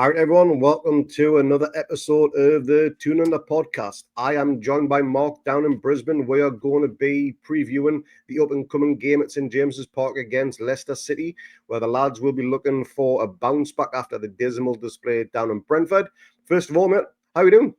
All right, everyone, welcome to another episode of the Toon podcast. I am joined by Mark down in Brisbane. We are going to be previewing the up-and-coming game at St James's Park against Leicester City, where the lads will be looking for a bounce back after the dismal display down in Brentford. First of all, mate, how are you doing?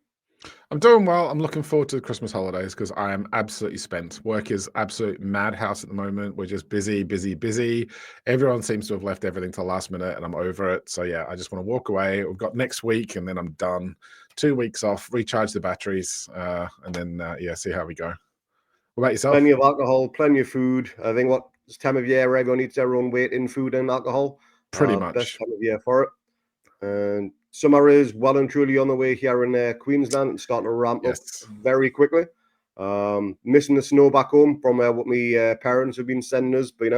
I'm doing well. I'm looking forward to the Christmas holidays because I am absolutely spent. Work is absolute madhouse at the moment. We're just busy, busy, busy. Everyone seems to have left everything till last minute and I'm over it. So yeah, I just want to walk away. We've got next week and then I'm done. 2 weeks off, recharge the batteries, and then see how we go. What about yourself? Plenty of alcohol, plenty of food. I think this time of year, everyone eats their own weight in food and alcohol. Pretty Best much. time of year for it. And summer is well and truly on the way here in Queensland. It's starting to ramp up very quickly. Missing the snow back home from what my parents have been sending us, but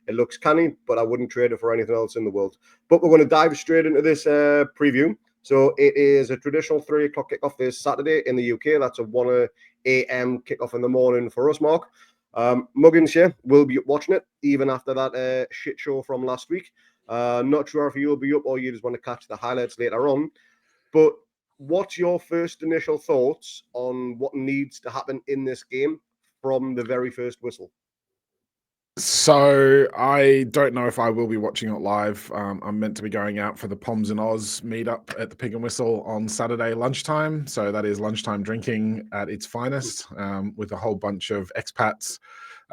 it looks canny, but I wouldn't trade it for anything else in the world. But we're going to dive straight into this preview. So it is a traditional 3 o'clock kickoff this Saturday in the UK. That's a 1 a.m. kickoff in the morning for us, Mark. Muggins here will be watching it even after that shit show from last week. Not sure if you'll be up or you just want to catch the highlights later on. But what's your first initial thoughts on what needs to happen in this game from the very first whistle? So I don't know if I will be watching it live. I'm meant to be going out for the Poms and Oz meetup at the Pig and Whistle on Saturday lunchtime. So that is lunchtime drinking at its finest with a whole bunch of expats.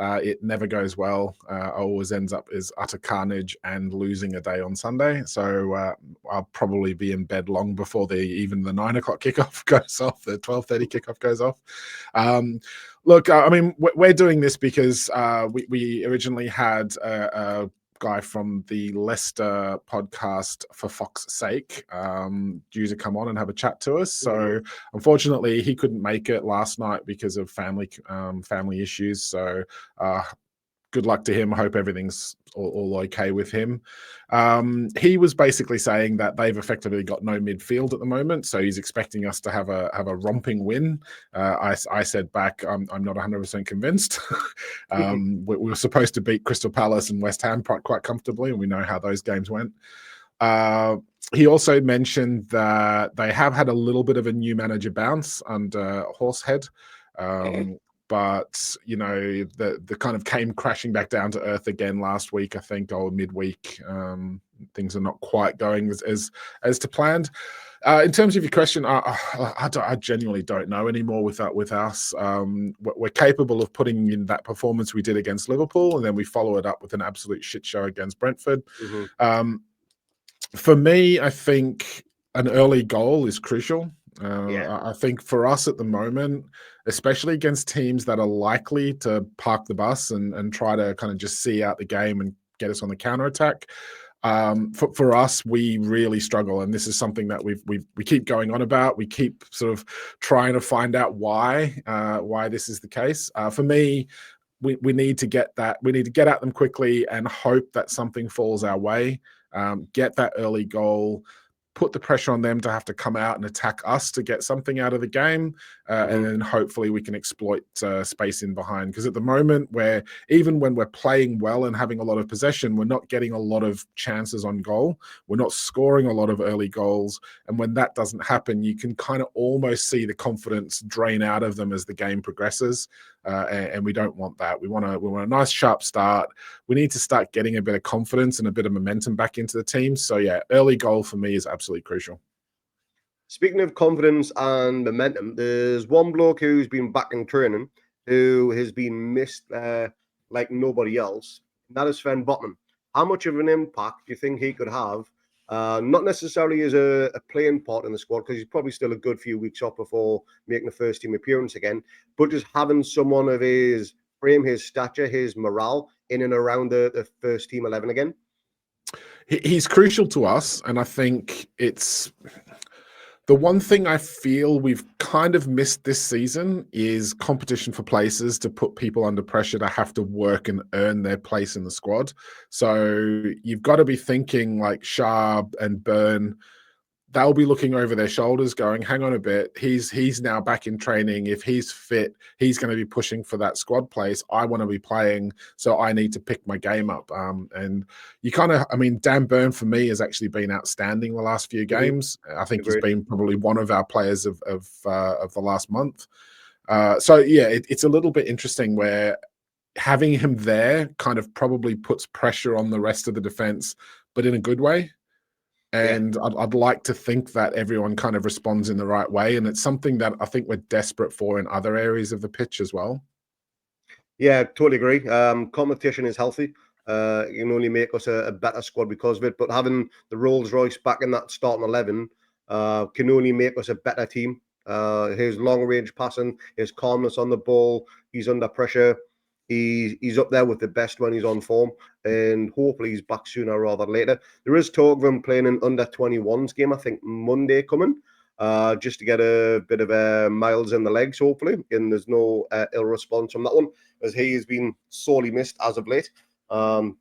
It never goes well. Always ends up as utter carnage and losing a day on Sunday. So I'll probably be in bed long before even the 9 o'clock kickoff goes off, the 12:30 kickoff goes off. Look, I mean, we're doing this because we originally had a guy from the Leicester podcast, For Fox's Sake, due to come on and have a chat to us. So unfortunately, he couldn't make it last night because of family issues. So good luck to him. I hope everything's all okay with him. He was basically saying that they've effectively got no midfield at the moment, so he's expecting us to have a romping win. I said back, I'm not 100% convinced. We were supposed to beat Crystal Palace and West Ham quite comfortably, and we know how those games went. He also mentioned that they have had a little bit of a new manager bounce under Horsehead. But the kind of came crashing back down to earth again last week, I think, or midweek. Things are not quite going as to planned. In terms of your question, I genuinely don't know anymore with us. We're capable of putting in that performance we did against Liverpool, and then we follow it up with an absolute shit show against Brentford. For me, I think an early goal is crucial. I think for us at the moment, especially against teams that are likely to park the bus and try to kind of just see out the game and get us on the counter-attack, for us, we really struggle. And this is something that we keep going on about. We keep sort of trying to find out why this is the case. For me, we need to get that. We need to get at them quickly and hope that something falls our way. Get that early goal, put the pressure on them to have to come out and attack us to get something out of the game, and then hopefully we can exploit space in behind. Because at the moment, even when we're playing well and having a lot of possession, we're not getting a lot of chances on goal. We're not scoring a lot of early goals. And when that doesn't happen, you can kind of almost see the confidence drain out of them as the game progresses. And we don't want that. We want a nice sharp start. We need to start getting a bit of confidence and a bit of momentum back into the team. So yeah, early goal for me is absolutely crucial. Speaking of confidence and momentum, there's one bloke who's been back in training who has been missed like nobody else. And that is Sven Botman. How much of an impact do you think he could have? Not necessarily as a playing part in the squad, because he's probably still a good few weeks off before making a first team appearance again, but just having someone of his frame, his stature, his morale in and around the first team 11 again. He's crucial to us, and I think it's the one thing I feel we've kind of missed this season is competition for places, to put people under pressure to have to work and earn their place in the squad. So you've got to be thinking like Sharp and Byrne. they'll be looking over their shoulders going, hang on a bit, he's now back in training. If he's fit, he's going to be pushing for that squad place. I want to be playing, so I need to pick my game up. And you kind of, I mean, Dan Burn for me has actually been outstanding the last few games. I think he's been probably one of our players of the last month. So yeah, it's a little bit interesting where having him there kind of probably puts pressure on the rest of the defense, but in a good way. And I'd like to think that everyone kind of responds in the right way. And it's something that I think we're desperate for in other areas of the pitch as well. Yeah, totally agree. Competition is healthy. It can only make us a better squad because of it. But having the Rolls Royce back in that starting 11 can only make us a better team. His long range passing, his calmness on the ball, he's under pressure. He's up there with the best when he's on form, and hopefully he's back sooner rather than later. There is talk of him playing an under 21s game, I think Monday coming, just to get a bit of miles in the legs, hopefully. And there's no ill response from that one, as he has been sorely missed as of late.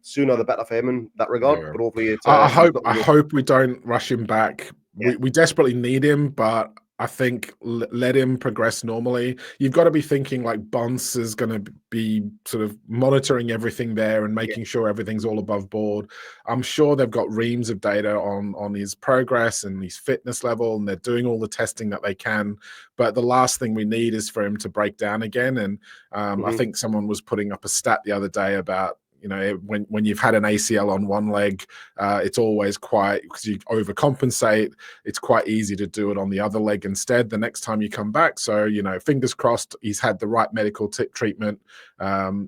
Sooner the better for him in that regard. Yeah. But hopefully it's. I hope we don't rush him back. Yeah. We desperately need him, but I think let him progress normally. You've got to be thinking like Bonce is going to be sort of monitoring everything there and making sure everything's all above board. I'm sure they've got reams of data on his progress and his fitness level, and they're doing all the testing that they can. But the last thing we need is for him to break down again. And I think someone was putting up a stat the other day about, you know, when you've had an ACL on one leg, it's always quite, because you overcompensate, it's quite easy to do it on the other leg instead the next time you come back. So, you know, fingers crossed he's had the right medical treatment,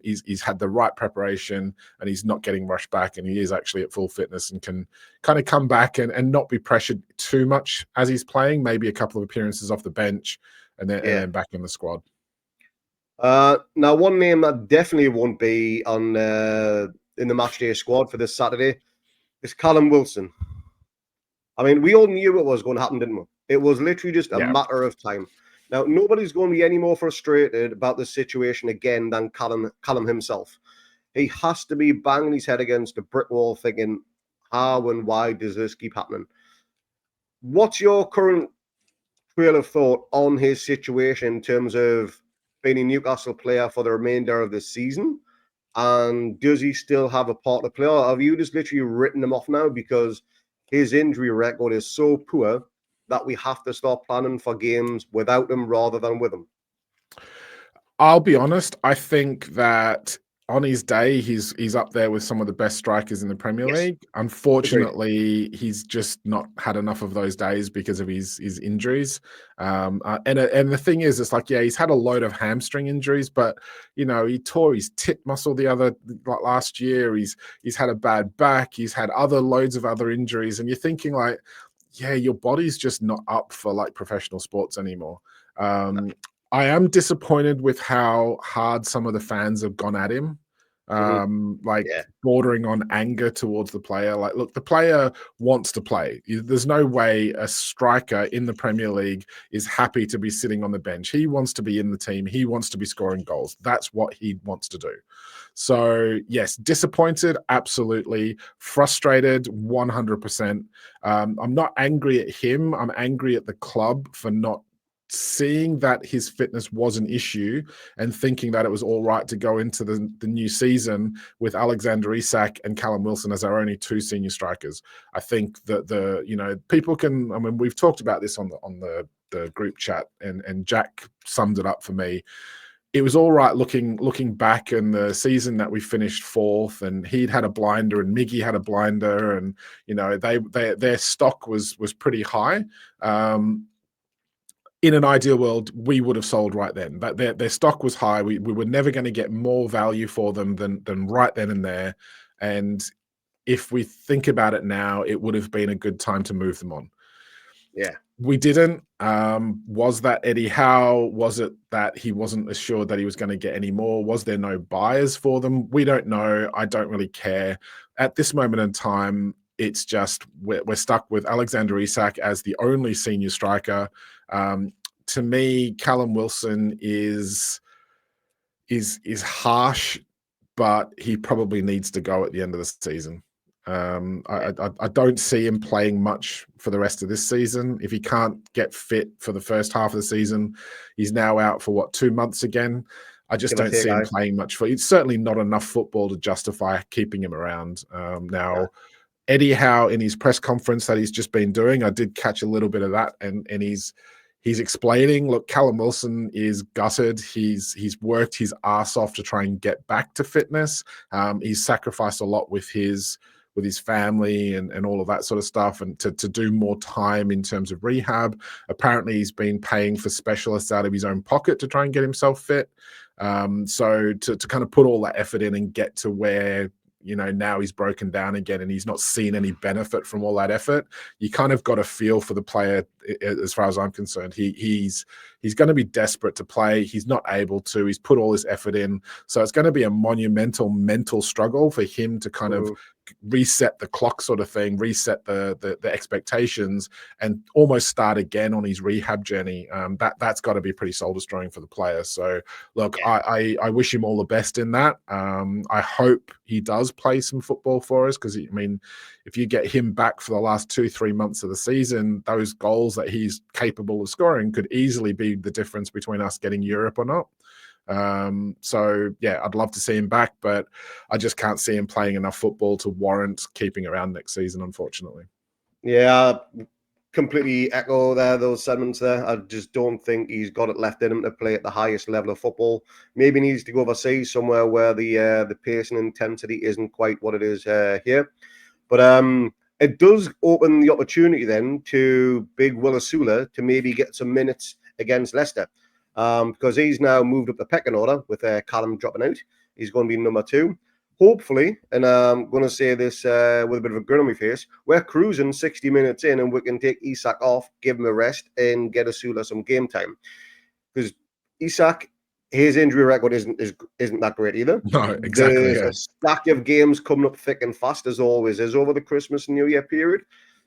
he's had the right preparation, and he's not getting rushed back, and he is actually at full fitness and can kind of come back and not be pressured too much as he's playing, maybe a couple of appearances off the bench and then back in the squad. Now, one name that definitely won't be on in the matchday squad for this Saturday is Callum Wilson. I mean, we all knew it was going to happen, didn't we? It was literally just a matter of time. Now, nobody's going to be any more frustrated about this situation again than Callum himself. He has to be banging his head against a brick wall thinking, how and why does this keep happening? What's your current trail of thought on his situation in terms of being a Newcastle player for the remainder of the season? And does he still have a part to play? Or have you just literally written him off now because his injury record is so poor that we have to start planning for games without him rather than with him? I'll be honest, I think that on his day, he's up there with some of the best strikers in the Premier League. Unfortunately, he's just not had enough of those days because of his injuries. And the thing is, it's like, he's had a load of hamstring injuries, but you know, he tore his tit muscle last year. He's had a bad back. He's had loads of other injuries, and you're thinking like, your body's just not up for like professional sports anymore. I am disappointed with how hard some of the fans have gone at him, bordering on anger towards the player. Like, look, the player wants to play. There's no way a striker in the Premier League is happy to be sitting on the bench. He wants to be in the team. He wants to be scoring goals. That's what he wants to do. So, yes, disappointed, absolutely. Frustrated, 100%. I'm not angry at him. I'm angry at the club for not seeing that his fitness was an issue and thinking that it was all right to go into the new season with Alexander Isak and Callum Wilson as our only two senior strikers. I think that people can, I mean, we've talked about this on the group chat, and Jack summed it up for me. It was all right looking back in the season that we finished fourth, and he'd had a blinder and Miggy had a blinder, and you know, their stock was pretty high. In an ideal world, we would have sold right then. But their stock was high. We were never going to get more value for them than right then and there. And if we think about it now, it would have been a good time to move them on. Yeah. We didn't. Was that Eddie Howe? Was it that he wasn't assured that he was going to get any more? Was there no buyers for them? We don't know. I don't really care. At this moment in time, it's just we're stuck with Alexander Isak as the only senior striker. To me, Callum Wilson is harsh, but he probably needs to go at the end of the season. I don't see him playing much for the rest of this season. If he can't get fit for the first half of the season, he's now out for 2 months again. I just don't see him playing much for. It's certainly not enough football to justify keeping him around. Eddie Howe in his press conference that he's just been doing, I did catch a little bit of that, and he's explaining, look, Callum Wilson is gutted. He's worked his ass off to try and get back to fitness. He's sacrificed a lot with his family and all of that sort of stuff, and to do more time in terms of rehab. Apparently he's been paying for specialists out of his own pocket to try and get himself fit. So to kind of put all that effort in and get to where, now he's broken down again and he's not seen any benefit from all that effort, you kind of got a feel for the player. As far as I'm concerned, he's going to be desperate to play. He's not able to. He's put all this effort in. So it's going to be a monumental mental struggle for him to kind of reset the clock sort of thing, reset the expectations, and almost start again on his rehab journey. That's got to be pretty soul destroying for the player. So look, I wish him all the best in that. I hope he does play some football for us, because if you get him back for the last 2-3 months of the season, those goals that he's capable of scoring could easily be the difference between us getting Europe or not. So yeah, I'd love to see him back, but I just can't see him playing enough football to warrant keeping around next season, unfortunately. Yeah, completely echo those sentiments there. I just don't think he's got it left in him to play at the highest level of football. Maybe he needs to go overseas somewhere where the pace and intensity isn't quite what it is here. But it does open the opportunity then to big Will Osula to maybe get some minutes against Leicester, because he's now moved up the pecking order with Callum dropping out. He's going to be number 2. Hopefully, and I'm going to say this with a bit of a grin on my face, we're cruising 60 minutes in and we can take Isak off, give him a rest, and get Osula some game time. Because Isak, his injury record isn't that great either. No, exactly. There's a stack of games coming up thick and fast, as always is over the Christmas and New Year period.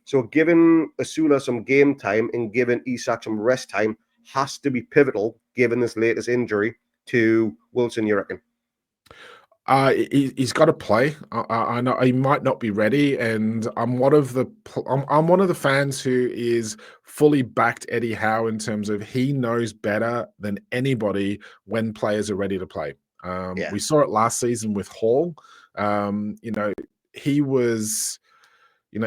So giving Osula some game time and giving Isak some rest time has to be pivotal, given this latest injury to Wilson, you reckon? He's got to play. I know he might not be ready, and I'm one of the fans who is fully backed Eddie Howe in terms of he knows better than anybody when players are ready to play. We saw it last season with Hall. He was.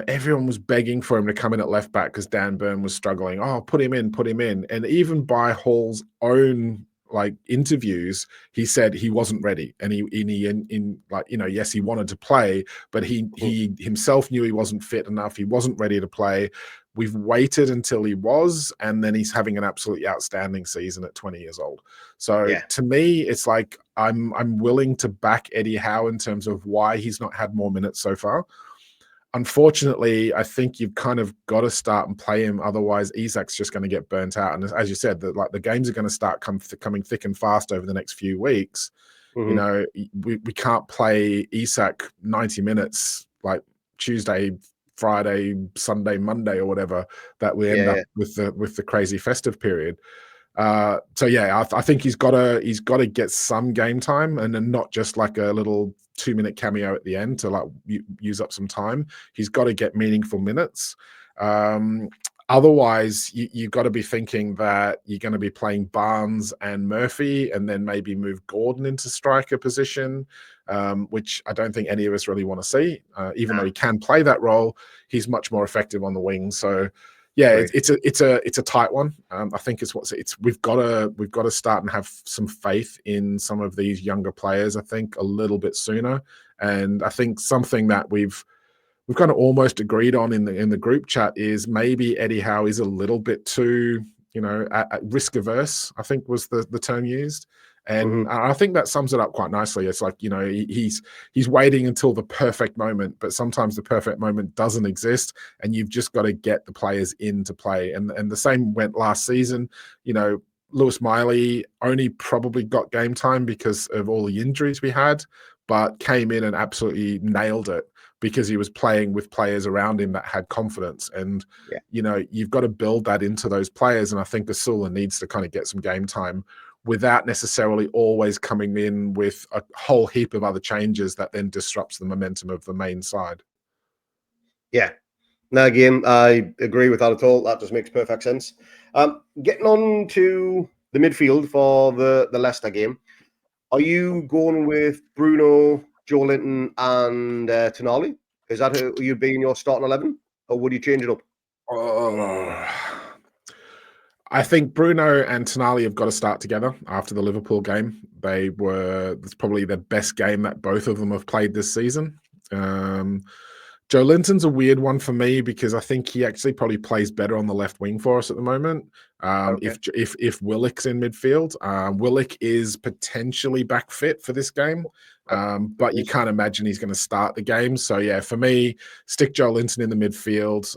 Everyone was begging for him to come in at left back because Dan Burn was struggling. Oh, put him in. And even by Hall's own interviews, he said he wasn't ready, and yes, he wanted to play, but he himself knew he wasn't fit enough. He wasn't ready to play. We've waited until he was, and then he's having an absolutely outstanding season at 20 years old. So to me, it's like I'm willing to back Eddie Howe in terms of why he's not had more minutes so far. Unfortunately, I think you've kind of got to start and play him. Otherwise, Isak's just going to get burnt out. And as you said, the games are going to start coming thick and fast over the next few weeks. We can't play Isak 90 minutes like Tuesday, Friday, Sunday, Monday, or whatever, that we end up with the crazy festive period. I think he's got to get some game time, and then not just like a little 2-minute cameo at the end to use up some time. He's got to get meaningful minutes. Otherwise, you've got to be thinking that you're going to be playing Barnes and Murphy, and then maybe move Gordon into striker position, which I don't think any of us really want to see. Even though he can play that role, he's much more effective on the wing. So. Yeah, it's a tight one. I think we've got to start and have some faith in some of these younger players. I think a little bit sooner, and I think something that we've kind of almost agreed on in the group chat is maybe Eddie Howe is a little bit too at risk averse, I think was the term used. And I think that sums it up quite nicely. It's like, he's waiting until the perfect moment, but sometimes the perfect moment doesn't exist, and you've just got to get the players in to play. And the same went last season. Lewis Miley only probably got game time because of all the injuries we had, but came in and absolutely nailed it because he was playing with players around him that had confidence. And, you've got to build that into those players. And I think Osula needs to kind of get some game time without necessarily always coming in with a whole heap of other changes that then disrupts the momentum of the main side. Yeah. Now, again, I agree with that at all. That just makes perfect sense. Getting on to the midfield for the Leicester game, are you going with Bruno, Joe Linton, and Tonali? Is that who you'd be in your starting 11, or would you change it up? I think Bruno and Tonali have got to start together after the Liverpool game. It's probably the best game that both of them have played this season. Joe Linton's a weird one for me because I think he actually probably plays better on the left wing for us at the moment. Okay. If Willock's in midfield, Willock is potentially back fit for this game, but you can't imagine he's going to start the game. So yeah, for me, stick Joe Linton in the midfield.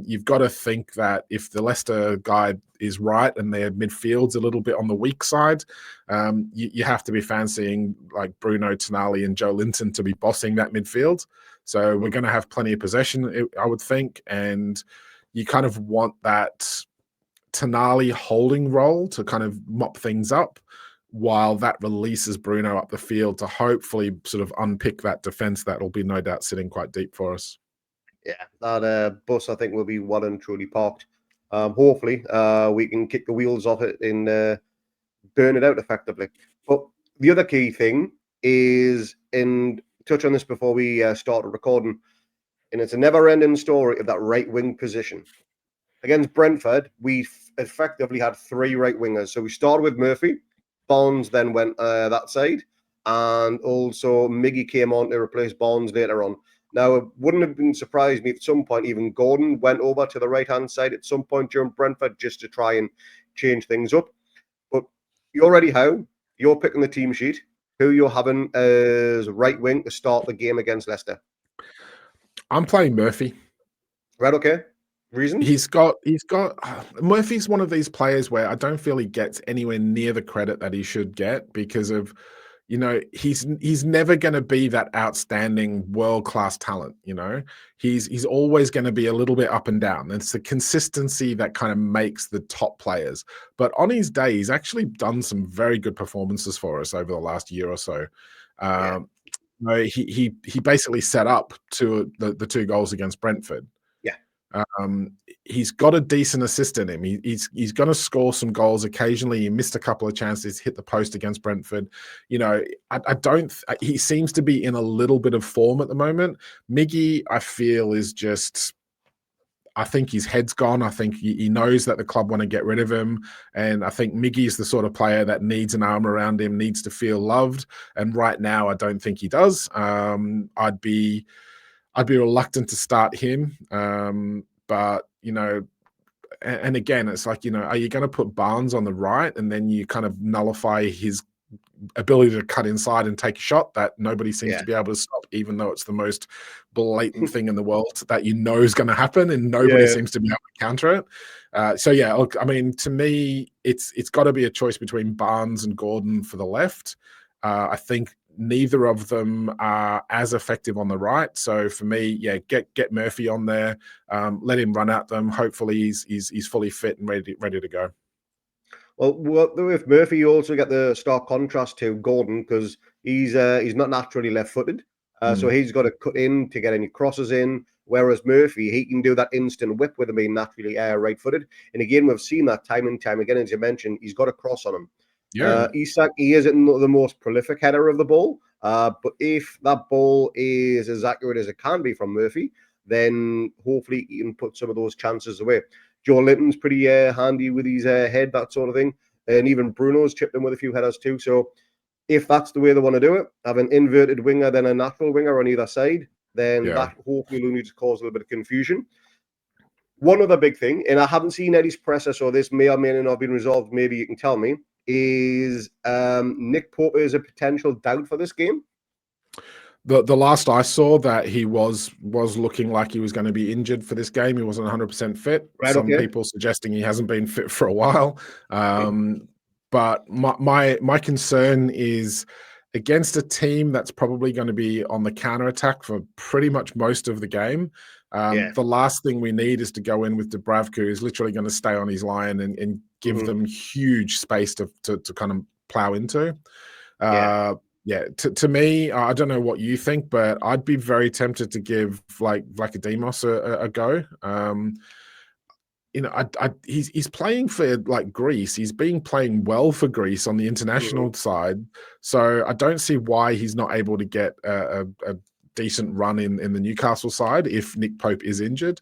You've got to think that if the Leicester guide is right and their midfield's a little bit on the weak side, you have to be fancying like Bruno, Tonali, and Joe Linton to be bossing that midfield. So we're going to have plenty of possession, I would think, and you kind of want that Tonali holding role to kind of mop things up while that releases Bruno up the field to hopefully sort of unpick that defense that will be no doubt sitting quite deep for us. Yeah, that bus I think will be well and truly parked. Hopefully, we can kick the wheels off it and burn it out effectively. But the other key thing is, and touch on this before we started recording, and it's a never-ending story of that right wing position. Against Brentford, we effectively had three right wingers. So we started with Murphy, Barnes then went that side, and also Miggy came on to replace Barnes later on. Now, it wouldn't have been surprised me if at some point even Gordon went over to the right-hand side at some point during Brentford just to try and change things up. But you already how you're picking the team sheet, who you're having as right wing to start the game against Leicester. I'm playing Murphy. Right, okay. Reasons? He's got Murphy's one of these players where I don't feel he gets anywhere near the credit that he should get because of, he's never going to be that outstanding world-class talent. He's always going to be a little bit up and down. It's the consistency that kind of makes the top players. But on his day, he's actually done some very good performances for us over the last year or so. He basically set up to the two goals against Brentford. He's got a decent assist in him. He's going to score some goals occasionally. He missed a couple of chances, hit the post against Brentford. I don't. He seems to be in a little bit of form at the moment. Miggy, I feel, is just. I think his head's gone. I think he knows that the club want to get rid of him, and I think Miggy is the sort of player that needs an arm around him, needs to feel loved. And right now, I don't think he does. I'd be reluctant to start him. But, and again, it's like, are you going to put Barnes on the right and then you kind of nullify his ability to cut inside and take a shot that nobody seems to be able to stop, even though it's the most blatant thing in the world that is going to happen and nobody seems to be able to counter it. So yeah, look, I mean, to me, it's got to be a choice between Barnes and Gordon for the left. I think neither of them are as effective on the right. So for me, yeah, get Murphy on there, let him run at them. Hopefully he's fully fit and ready to go. Well, with Murphy, you also get the stark contrast to Gordon because he's not naturally left-footed, so he's got to cut in to get any crosses in. Whereas Murphy, he can do that instant whip with him being naturally right-footed. And again, we've seen that time and time again, as you mentioned. He's got a cross on him. Yeah, Isak, he isn't the most prolific header of the ball, but if that ball is as accurate as it can be from Murphy, then hopefully he can put some of those chances away. Joe Linton's pretty handy with his head, that sort of thing. And even Bruno's chipped in with a few headers too. So if that's the way they want to do it, have an inverted winger, then a natural winger on either side, then that hopefully will need to cause a little bit of confusion. One other big thing, and I haven't seen Eddie's presser, so this may or may not have been resolved. Maybe you can tell me, is Nick Pope is a potential doubt for this game? The last I saw that he was looking like he was going to be injured for this game. He wasn't 100% fit. Right, Some people suggesting he hasn't been fit for a while. But my concern is against a team that's probably going to be on the counter-attack for pretty much most of the game. The last thing we need is to go in with Dubravka, who's literally going to stay on his line and give them huge space to kind of plow into. Yeah, to me, I don't know what you think, but I'd be very tempted to give like Vlachodimos a go. You know, he's playing for like Greece. He's been playing well for Greece on the international side, so I don't see why he's not able to get a decent run in the Newcastle side if Nick Pope is injured.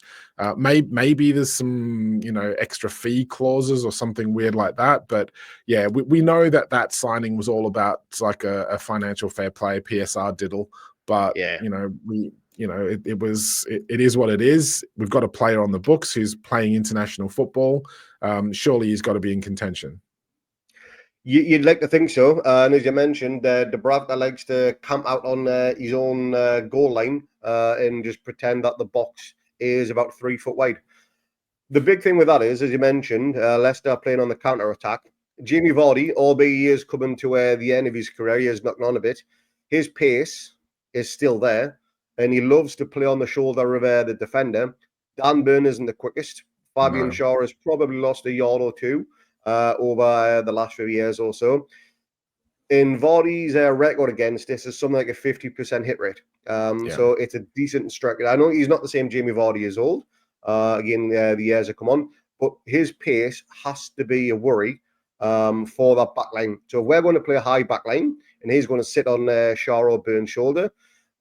Maybe there's some extra fee clauses or something weird like that. But yeah, we know that signing was all about like a financial fair play PSR diddle. But Yeah. it is what it is. We've got a player on the books who's playing international football. Surely he's got to be in contention. You'd like to think so. And as you mentioned, Dubravka likes to camp out on his own goal line and just pretend that the box is about 3 foot wide. The big thing with that is, as you mentioned, Leicester playing on the counter attack. Jamie Vardy, albeit he is coming to the end of his career, he is knocking on a bit. His pace is still there, and he loves to play on the shoulder of the defender. Dan Burn isn't the quickest. Fabian Shaw has probably lost a yard or two over the last few years or so. In Vardy's record against this is something like a 50% hit rate. So it's a decent strike. I know he's not the same Jamie Vardy as old. The years have come on, but his pace has to be a worry for that back line. So if we're going to play a high back line and he's going to sit on Shaw or Byrne's shoulder,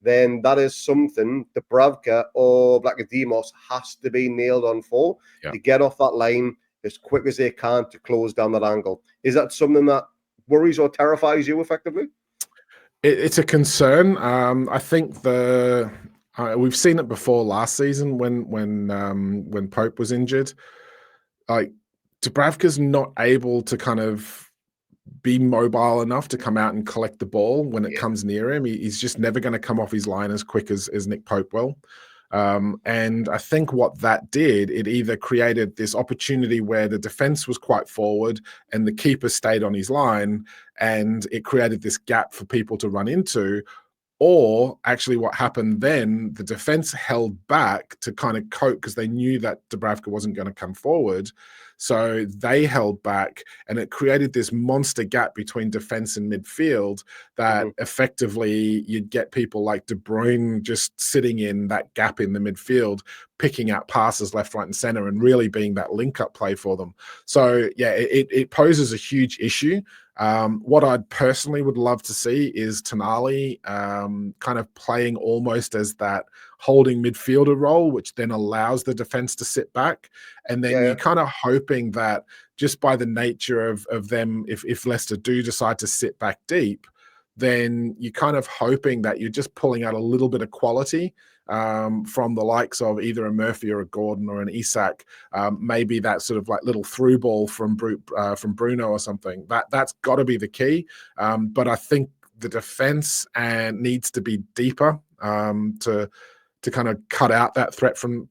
then that is something Dubravka or Vlachodimos has to be nailed on for to get off that line as quick as they can to close down that angle. Is that something that worries or terrifies you effectively? It's a concern. I think we've seen it before last season when Pope was injured. Like Dubravka's not able to kind of be mobile enough to come out and collect the ball when it comes near him. He's just never going to come off his line as quick as Nick Pope will. And I think what that did, it either created this opportunity where the defense was quite forward and the keeper stayed on his line, and it created this gap for people to run into. Or actually what happened then, the defense held back to kind of cope because they knew that Dubravka wasn't going to come forward. So they held back, and it created this monster gap between defense and midfield that effectively you'd get people like De Bruyne just sitting in that gap in the midfield, picking out passes left, right, and center, and really being that link-up play for them. So yeah, it poses a huge issue. What I personally would love to see is Tonali kind of playing almost as that holding midfielder role, which then allows the defense to sit back. And then you're kind of hoping that just by the nature of them, if Leicester do decide to sit back deep, then you're kind of hoping that you're just pulling out a little bit of quality from the likes of either a Murphy or a Gordon or an Isak, maybe that sort of like little through ball from Bruno or something. That's got to be the key. But I think the defense needs to be deeper to kind of cut out that threat from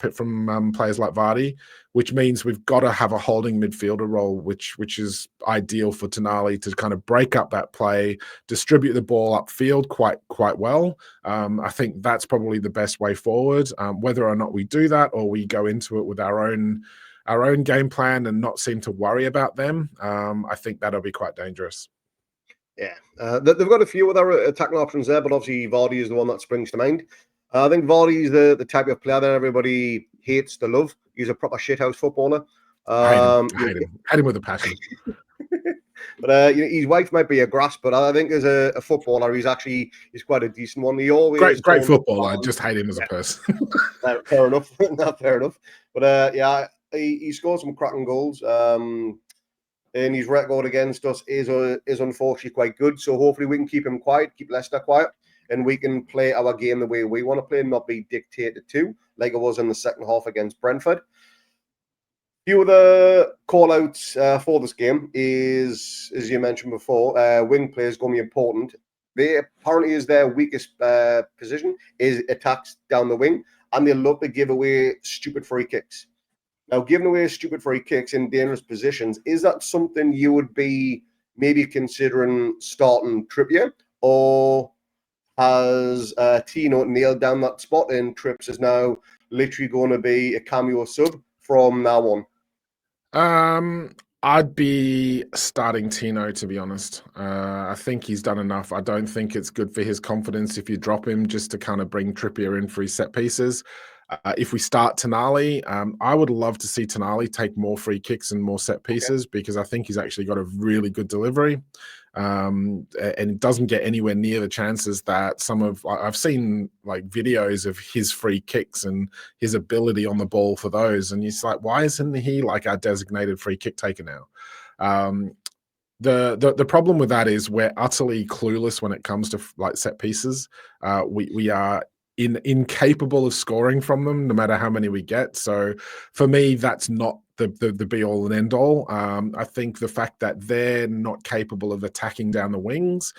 players like Vardy, which means we've got to have a holding midfielder role, which is ideal for Tonali to kind of break up that play, distribute the ball upfield quite well. I think that's probably the best way forward. Whether or not we do that or we go into it with our own game plan and not seem to worry about them, I think that'll be quite dangerous. Yeah, they've got a few other attacking options there, but obviously Vardy is the one that springs to mind. I think Vardy's the type of player that everybody hates to love. He's a proper shithouse footballer. Hate him with a passion. But his wife might be a grass, but I think as a footballer, he's quite a decent one. He always great footballer. I just hate him as a person. Fair enough. Not fair enough. But he scored some cracking goals. And his record against us is unfortunately quite good. So hopefully we can keep him quiet, keep Leicester quiet, and we can play our game the way we want to play, not be dictated to, like it was in the second half against Brentford. Few of the call-outs for this game is, as you mentioned before, wing play is going to be important. They apparently is their weakest position, is attacks down the wing, and they love to give away stupid free kicks. Now, giving away stupid free kicks in dangerous positions, is that something you would be maybe considering starting Trippier, or has Tino nailed down that spot and Trips is now literally going to be a cameo sub from now on? I'd be starting Tino, to be honest. I think he's done enough. I don't think it's good for his confidence if you drop him just to kind of bring Trippier in for his set pieces. If we start Tonali, I would love to see Tonali take more free kicks and more set pieces because I think he's actually got a really good delivery. And it doesn't get anywhere near the chances that I've seen like videos of his free kicks and his ability on the ball for those. And it's like, why isn't he like our designated free kick taker now? The problem with that is we're utterly clueless when it comes to like set pieces. We are incapable of scoring from them, no matter how many we get. So for me, that's not the be all and end all. I think the fact that they're not capable of attacking down the wings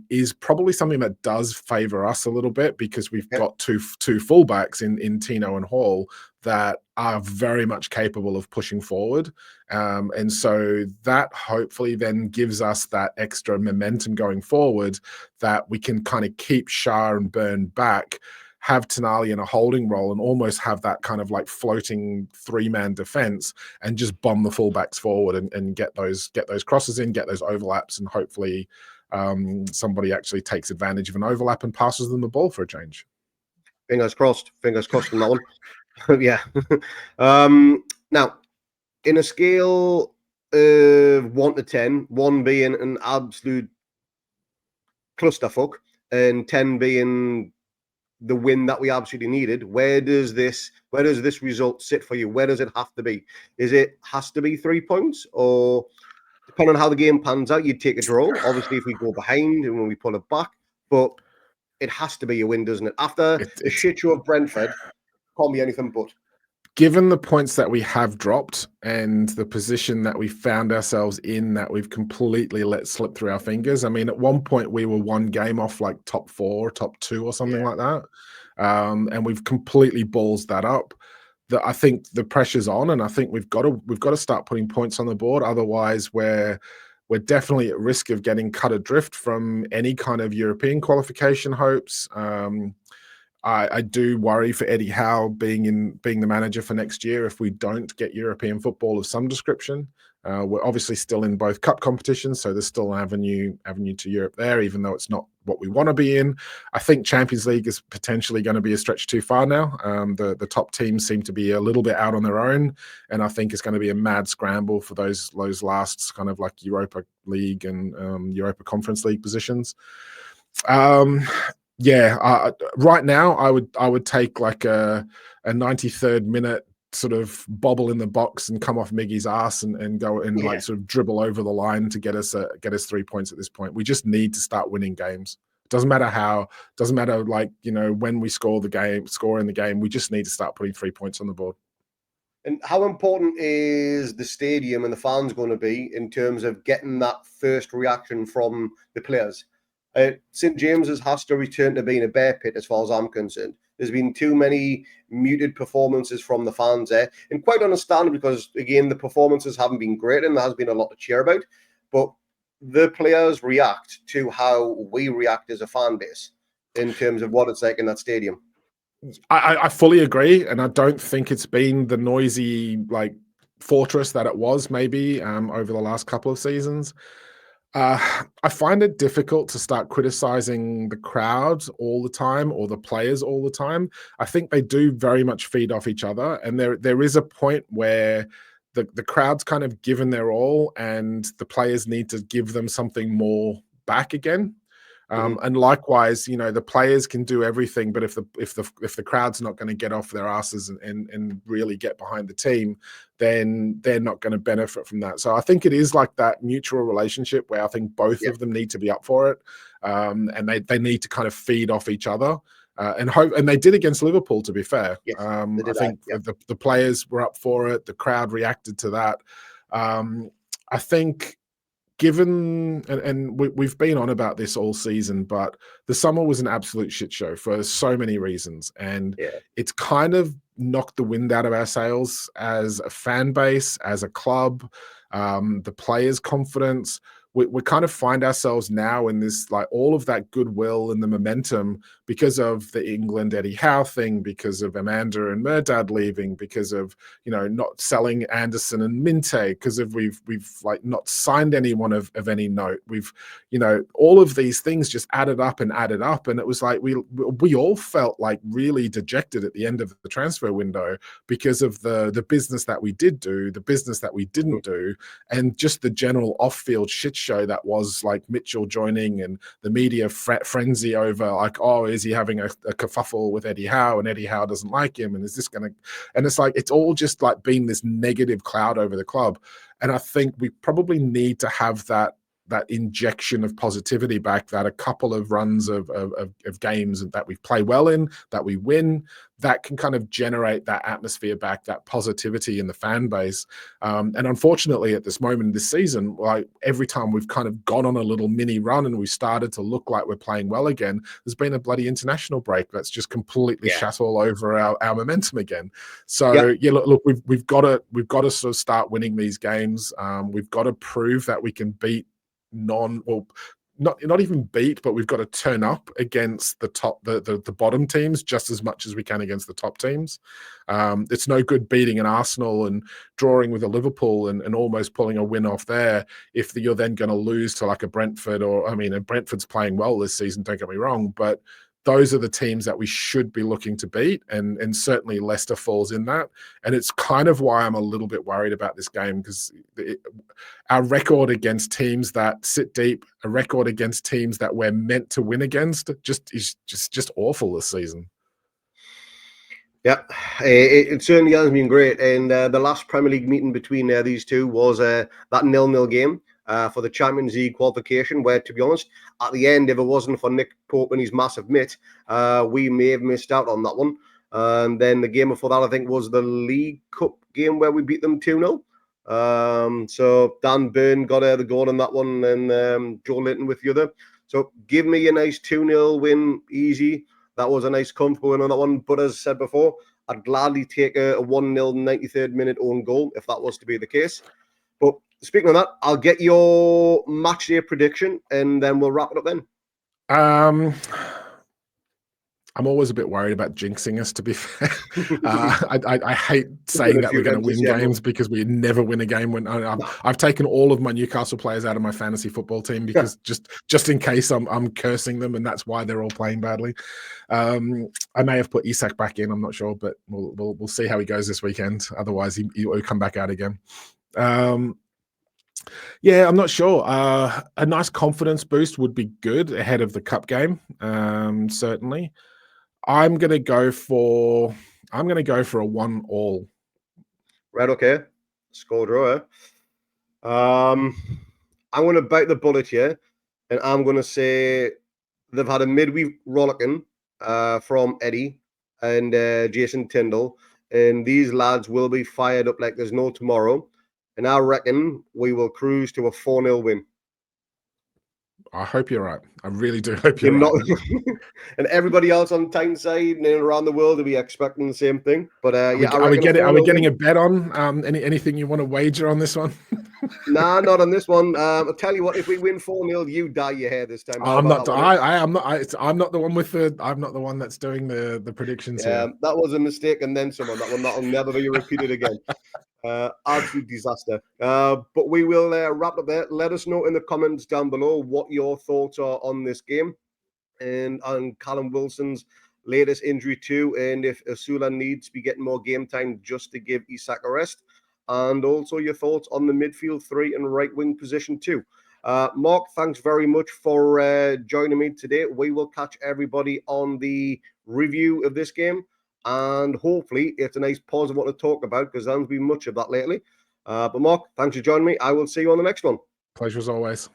is probably something that does favor us a little bit because we've got two fullbacks in Tino and Hall that are very much capable of pushing forward. And so that hopefully then gives us that extra momentum going forward that we can kind of keep Shah and Burn back, have Tonali in a holding role and almost have that kind of like floating three-man defense and just bomb the fullbacks forward and get those crosses in, get those overlaps, and hopefully somebody actually takes advantage of an overlap and passes them the ball for a change. Fingers crossed on that one. Yeah. Now, in a scale of 1 to 10, 1 being an absolute clusterfuck and 10 being the win that we absolutely needed, where does this result sit for you? Where does it have to be? Has to be 3 points, or depending on how the game pans out, you'd take a draw. Obviously, if we go behind and when we pull it back, but it has to be a win, doesn't it? After the shit show of Brentford, can't be anything but. Given the points that we have dropped and the position that we found ourselves in that we've completely let slip through our fingers. I mean, at one point we were one game off like top 4, top 2 or something like that. And we've completely balls that up. I think the pressure's on, and I think we've got to start putting points on the board. Otherwise, we're definitely at risk of getting cut adrift from any kind of European qualification hopes. I do worry for Eddie Howe being the manager for next year if we don't get European football of some description. We're obviously still in both cup competitions, so there's still an avenue to Europe there, even though it's not what we want to be in. I think Champions League is potentially going to be a stretch too far now. The top teams seem to be a little bit out on their own, and I think it's going to be a mad scramble for those last kind of like Europa League and Europa Conference League positions. Right now I would take like a 93rd minute sort of bobble in the box and come off Miggy's ass and go and like sort of dribble over the line to get us 3 points at this point. We just need to start winning games. Doesn't matter how, doesn't matter like, you know, when we score in the game, we just need to start putting 3 points on the board. And how important is the stadium and the fans going to be in terms of getting that first reaction from the players? St James's has to return to being a bear pit as far as I'm concerned. There's been too many muted performances from the fans there, and quite understandable because, again, the performances haven't been great and there has been a lot to cheer about. But the players react to how we react as a fan base in terms of what it's like in that stadium. I fully agree, and I don't think it's been the noisy like fortress that it was maybe over the last couple of seasons. I find it difficult to start criticizing the crowds all the time or the players all the time. I think they do very much feed off each other, and there is a point where the crowd's kind of given their all, and the players need to give them something more back again. And likewise, you know, the players can do everything, but if the crowd's not going to get off their asses and really get behind the team, then they're not going to benefit from that. So I think it is like that mutual relationship where I think both of them need to be up for it, and they need to kind of feed off each other. And they did against Liverpool, to be fair. I think the players were up for it. The crowd reacted to that. I think given, and we've been on about this all season, but the summer was an absolute shit show for so many reasons. And it's kind of knocked the wind out of our sails as a fan base, as a club, the players' confidence. we kind of find ourselves now in this, like, all of that goodwill and the momentum because of the England Eddie Howe thing, because of Amanda and Murdad leaving, because of, you know, not selling Anderson and Minte, because of we've like not signed anyone of any note. We've, you know, all of these things just added up, and it was like we all felt like really dejected at the end of the transfer window because of the business that we did do, the business that we didn't do, and just the general off-field shit show that was like Mitchell joining and the media frenzy over, like, oh, is he having a kerfuffle with Eddie Howe, and Eddie Howe doesn't like him, and is this gonna, and it's like it's all just like been this negative cloud over the club. And I think we probably need to have that injection of positivity back, that a couple of runs of games that we play well in, that we win, that can kind of generate that atmosphere back, that positivity in the fan base. And unfortunately, at this moment in this season, like every time we've kind of gone on a little mini run and we started to look like we're playing well again, there's been a bloody international break that's just completely shut all over our momentum again. So look, we've got to sort of start winning these games. We've got to prove that we can beat not even beat, but we've got to turn up against the bottom teams just as much as we can against the top teams. It's no good beating an Arsenal and drawing with a Liverpool and almost pulling a win off there if you're then going to lose to like a Brentford, or, I mean, and Brentford's playing well this season, don't get me wrong, but those are the teams that we should be looking to beat, and certainly Leicester falls in that. And it's kind of why I'm a little bit worried about this game, because our record against teams that sit deep, a record against teams that we're meant to win against, is just awful this season. Yeah, it certainly has been great. And the last Premier League meeting between these two was that 0-0 game for the Champions League qualification, where, to be honest, at the end, if it wasn't for Nick Pope and his massive mitt, we may have missed out on that one. And then the game before that, I think, was the League Cup game where we beat them 2-0. So Dan Byrne got the goal in that one, and Joe Linton with the other. So give me a nice 2-0 win, easy. That was a nice comfortable win on that one. But as I said before, I'd gladly take a 1-0 93rd minute own goal if that was to be the case. But speaking of that, I'll get your match day prediction and then we'll wrap it up then. I'm always a bit worried about jinxing us, to be fair. I hate saying that we're going to win games because we never win a game. When I've taken all of my Newcastle players out of my fantasy football team because just in case I'm cursing them, and that's why they're all playing badly. I may have put Isak back in. I'm not sure, but we'll see how he goes this weekend. Otherwise, he'll come back out again. Yeah, I'm not sure. A nice confidence boost would be good ahead of the cup game. Certainly. I'm gonna go for a 1-1. Right, okay. Score draw. I'm gonna bite the bullet here, and I'm gonna say they've had a midweek rollicking from Eddie and Jason Tyndall, and these lads will be fired up like there's no tomorrow. And I reckon we will cruise to a 4-0 win. I hope you're right. I really do hope you're right. And everybody else on Tyneside and around the world will be expecting the same thing. But are we getting a bet on anything you want to wager on this one? Nah, not on this one. I'll tell you what, if we win 4-0, you dye your hair this time. I'm not the one with the. I'm not the one that's doing the predictions here. That was a mistake, and then someone. That one that'll never be repeated again. Absolute disaster. But we will wrap up there. Let us know in the comments down below what your thoughts are on this game and on Callum Wilson's latest injury too, and if Osula needs to be getting more game time just to give Isak a rest, and also your thoughts on the midfield 3 and right wing position too. Mark, thanks very much for joining me today. We will catch everybody on the review of this game. And hopefully it's a nice positive one to talk about because there hasn't been much of that lately. But Mark, thanks for joining me. I will see you on the next one. Pleasure as always.